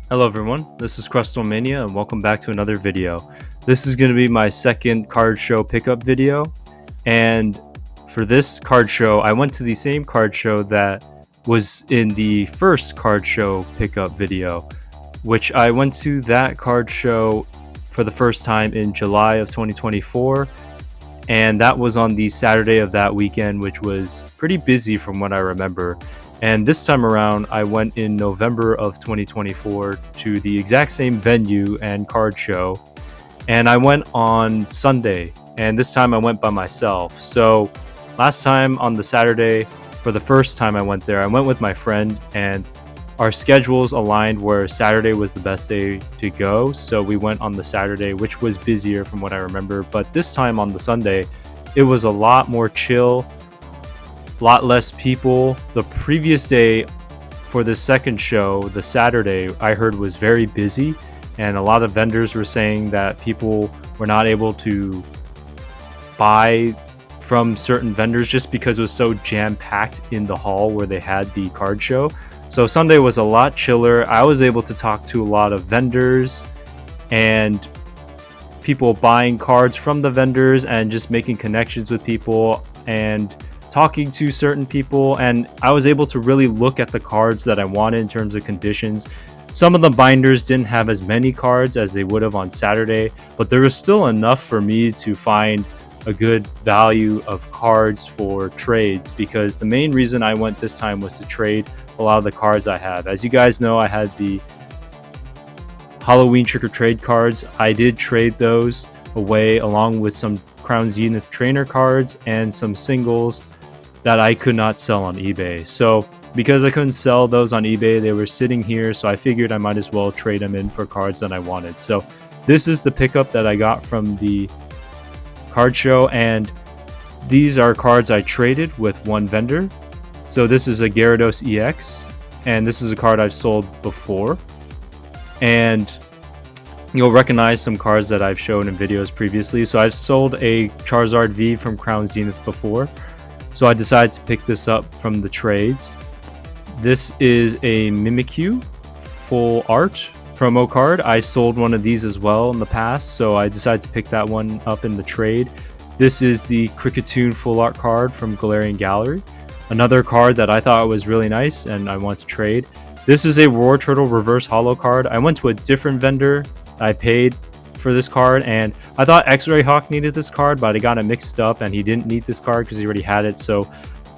Hello everyone, this is Crustlemania and welcome back to another video. This is going to be my second card show pickup video, and for this card show I went to the same card show that was in the first card show pickup video, which I went to that card show for the first time in July of 2024, and that was on the Saturday of that weekend, which was pretty busy from what I remember. And this time around, I went in November of 2024 to the exact same venue and card show. And I went on Sunday, and this time I went by myself. So last time on the Saturday, for the first time I went there, I went with my friend, and our schedules aligned where Saturday was the best day to go. So we went on the Saturday, which was busier from what I remember. But this time on the Sunday, it was a lot more chill. Lot less people. The previous day for the second show, the Saturday, I heard was very busy, and a lot of vendors were saying that people were not able to buy from certain vendors just because it was so jam-packed in the hall where they had the card show. So Sunday was a lot chiller. I was able to talk to a lot of vendors and people buying cards from the vendors and just making connections with people and talking to certain people, and I was able to really look at the cards that I wanted in terms of conditions. Some of the binders didn't have as many cards as they would have on Saturday, but there was still enough for me to find a good value of cards for trades, because the main reason I went this time was to trade a lot of the cards I have. As you guys know, I had the Halloween Trick or Trade cards. I did trade those away along with some Crown Zenith trainer cards and some singles that I could not sell on eBay. So because I couldn't sell those on eBay, they were sitting here, so I figured I might as well trade them in for cards that I wanted. So this is the pickup that I got from the card show, and these are cards I traded with one vendor. So this is a Gyarados EX, and this is a card I've sold before, and you'll recognize some cards that I've shown in videos previously. So I've sold a Charizard V from Crown Zenith before, so I decided to pick this up from the trades. This is a Mimikyu full art promo card. I sold one of these as well in the past, so I decided to pick that one up in the trade. This is the Cricketune full art card from Galarian Gallery, another card that I thought was really nice and I want to trade. This is a Roar Turtle reverse holo card. I went to a different vendor. I paid for this card, and I thought X-Ray Hawk needed this card, but I got it mixed up and he didn't need this card because he already had it. So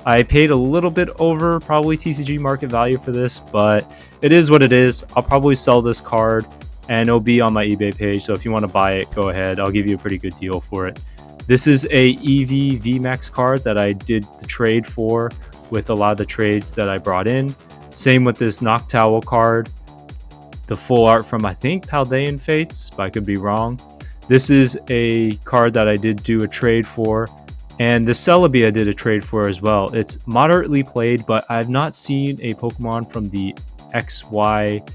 I paid a little bit over probably TCG market value for this, but it is what it is. I'll probably sell this card and it'll be on my eBay page, so if you want to buy it, go ahead. I'll give you a pretty good deal for it. This is a EV VMAX card that I did the trade for with a lot of the trades that I brought in. Same with this Noctowl card, the full art from, I think, Paldean Fates, but I could be wrong. This is a card that I did do a trade for, and the Celebi I did a trade for as well. It's moderately played, but I've not seen a Pokemon from the XY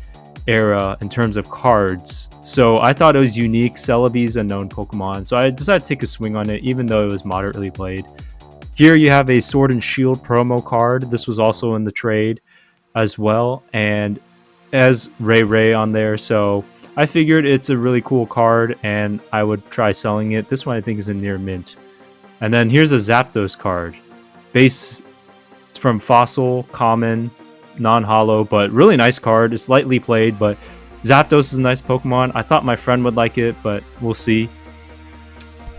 era in terms of cards, so I thought it was unique. Celebi's a known Pokemon, so I decided to take a swing on it even though it was moderately played. Here you have a Sword and Shield promo card. This was also in the trade as well, and as Ray on there, so I figured it's a really cool card and I would try selling it. This one I think is in near mint. And then here's a Zapdos card, base from Fossil, common, non-holo, but really nice card. It's lightly played, but Zapdos is a nice Pokemon. I thought my friend would like it, but we'll see.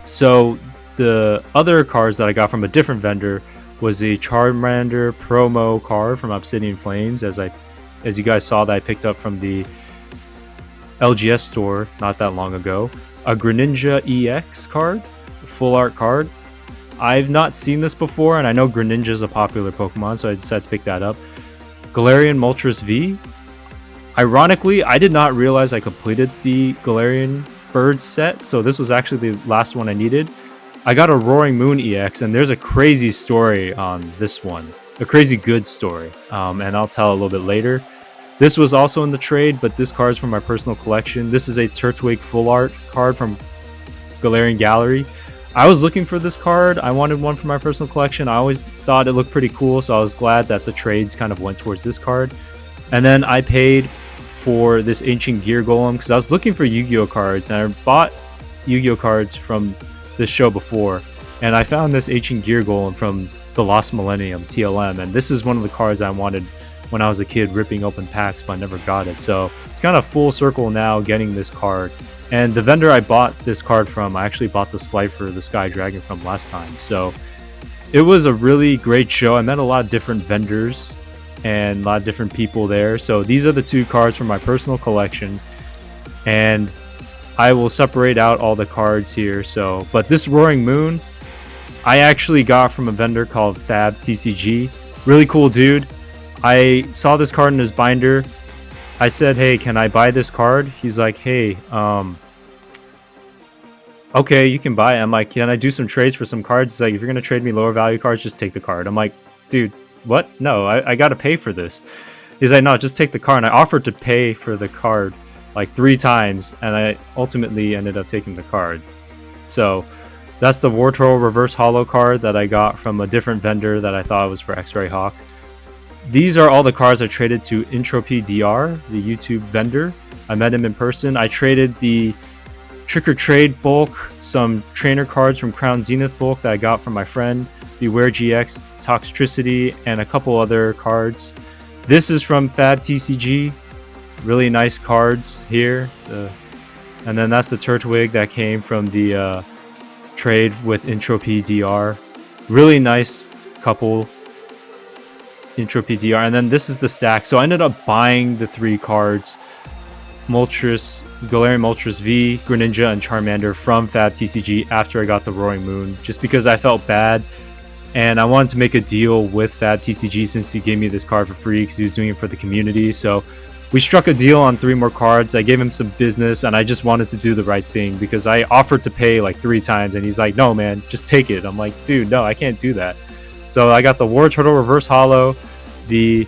So the other cards that I got from a different vendor was a Charmander promo card from Obsidian Flames, as you guys saw that I picked up from the LGS store not that long ago. A Greninja EX card, full art card. I've not seen this before, and I know Greninja is a popular Pokemon, so I decided to pick that up. Galarian Moltres V. Ironically, I did not realize I completed the Galarian Bird set, so this was actually the last one I needed. I got a Roaring Moon EX, and there's a crazy story on this one. A crazy good story, and I'll tell a little bit later. This was also in the trade, but this card's from my personal collection. This is a Turtwig full art card from Galarian Gallery. I was looking for this card. I wanted one for my personal collection. I always thought it looked pretty cool, so I was glad that the trades kind of went towards this card. And then I paid for this Ancient Gear Golem because I was looking for Yu-Gi-Oh cards, and I bought Yu-Gi-Oh cards from this show before, and I found this Ancient Gear Golem from the Lost Millennium TLM, and this is one of the cards I wanted when I was a kid ripping open packs, but I never got it. So it's kind of full circle now getting this card. And the vendor I bought this card from, I actually bought the Slifer, the Sky Dragon, from last time. So it was a really great show. I met a lot of different vendors and a lot of different people there. So these are the two cards from my personal collection, and I will separate out all the cards here. So, but this Roaring Moon, I actually got from a vendor called FabsTCG. Really cool dude. I saw this card in his binder. I said, hey, can I buy this card? He's like, hey, okay, you can buy it. I'm like, can I do some trades for some cards? He's like, if you're going to trade me lower value cards, just take the card. I'm like, dude, what? No, I got to pay for this. He's like, no, just take the card. And I offered to pay for the card like 3 times, and I ultimately ended up taking the card. So that's the War Turtle Reverse Holo card that I got from a different vendor that I thought was for X-Ray Hawk. These are all the cards I traded to IntropyDR, the YouTube vendor. I met him in person. I traded the Trick or Trade bulk, some trainer cards from Crown Zenith bulk that I got from my friend, Beware GX, Toxtricity, and a couple other cards. This is from FabsTCG. Really nice cards here. And then that's the Turtwig that came from the trade with IntropyDR. Really nice couple. IntropyDR, and then this is the stack. So I ended up buying the 3 cards, Moltres, Galarian Moltres V, Greninja, and Charmander from FabsTCG after I got the Roaring Moon, just because I felt bad, and I wanted to make a deal with FabsTCG since he gave me this card for free because he was doing it for the community. So we struck a deal on 3 more cards. I gave him some business, and I just wanted to do the right thing because I offered to pay like 3 times, and he's like, no man, just take it. I'm like, dude, no, I can't do that. So I got the War Turtle Reverse Holo, the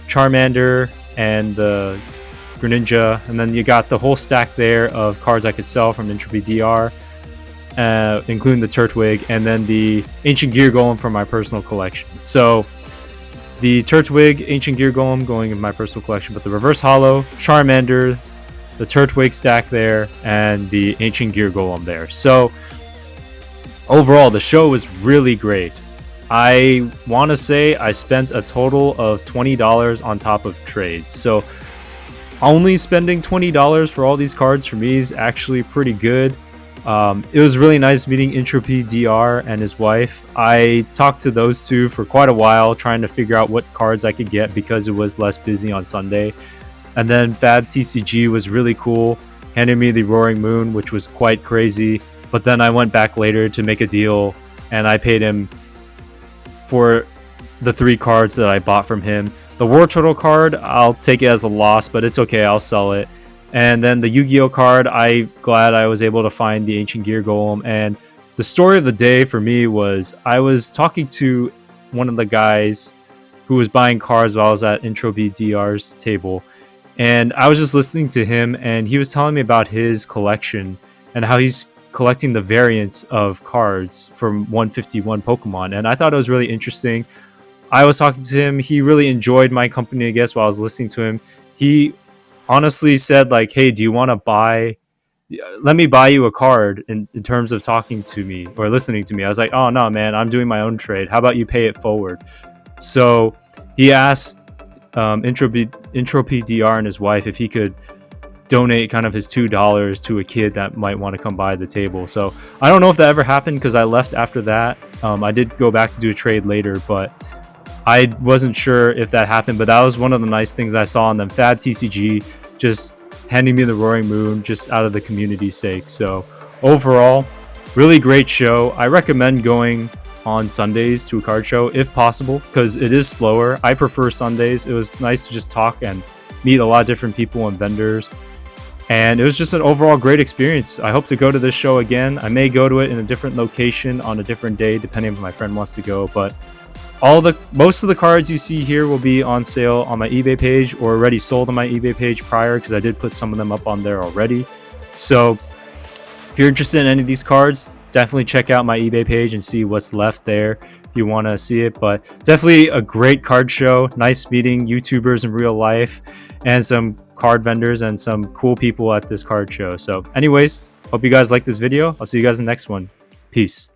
Charmander, and the Greninja, and then you got the whole stack there of cards I could sell from IntropyDR, including the Turtwig, and then the Ancient Gear Golem from my personal collection. So the Turtwig, Ancient Gear Golem going in my personal collection, but the Reverse Holo, Charmander, the Turtwig stack there, and the Ancient Gear Golem there. So overall, the show was really great. I want to say I spent a total of $20 on top of trades. So only spending $20 for all these cards for me is actually pretty good. It was really nice meeting IntropyDR and his wife. I talked to those two for quite a while trying to figure out what cards I could get because it was less busy on Sunday. And then FabsTCG was really cool, handed me the Roaring Moon, which was quite crazy. But then I went back later to make a deal, and I paid him for the 3 cards that I bought from him. The War Turtle card, I'll take it as a loss, but it's okay, I'll sell it. And then the Yu-Gi-Oh card, I'm glad I was able to find the Ancient Gear Golem. And the story of the day for me was I was talking to one of the guys who was buying cards while I was at IntropyDR's table, and I was just listening to him, and he was telling me about his collection and how he's collecting the variants of cards from 151 Pokemon, and I thought it was really interesting. I was talking to him. He really enjoyed my company, I guess, while I was listening to him. He honestly said, like, hey, do you want to buy, let me buy you a card in terms of talking to me or listening to me. I was like, oh no man, I'm doing my own trade, how about you pay it forward? So he asked IntropyDR and his wife if he could donate kind of his $2 to a kid that might want to come by the table. So I don't know if that ever happened because I left after that. I did go back to do a trade later, but I wasn't sure if that happened. But that was one of the nice things I saw on them. FabsTCG just handing me the Roaring Moon just out of the community's sake. So overall, really great show. I recommend going on Sundays to a card show if possible because it is slower. I prefer Sundays. It was nice to just talk and meet a lot of different people and vendors. And it was just an overall great experience. I hope to go to this show again. I may go to it in a different location on a different day, depending if my friend wants to go. But most of the cards you see here will be on sale on my eBay page or already sold on my eBay page prior, because I did put some of them up on there already. So if you're interested in any of these cards, definitely check out my eBay page and see what's left there if you want to see it. But definitely a great card show. Nice meeting YouTubers in real life and some card vendors and some cool people at this card show. So anyways, hope you guys like this video. I'll see you guys in the next one. Peace.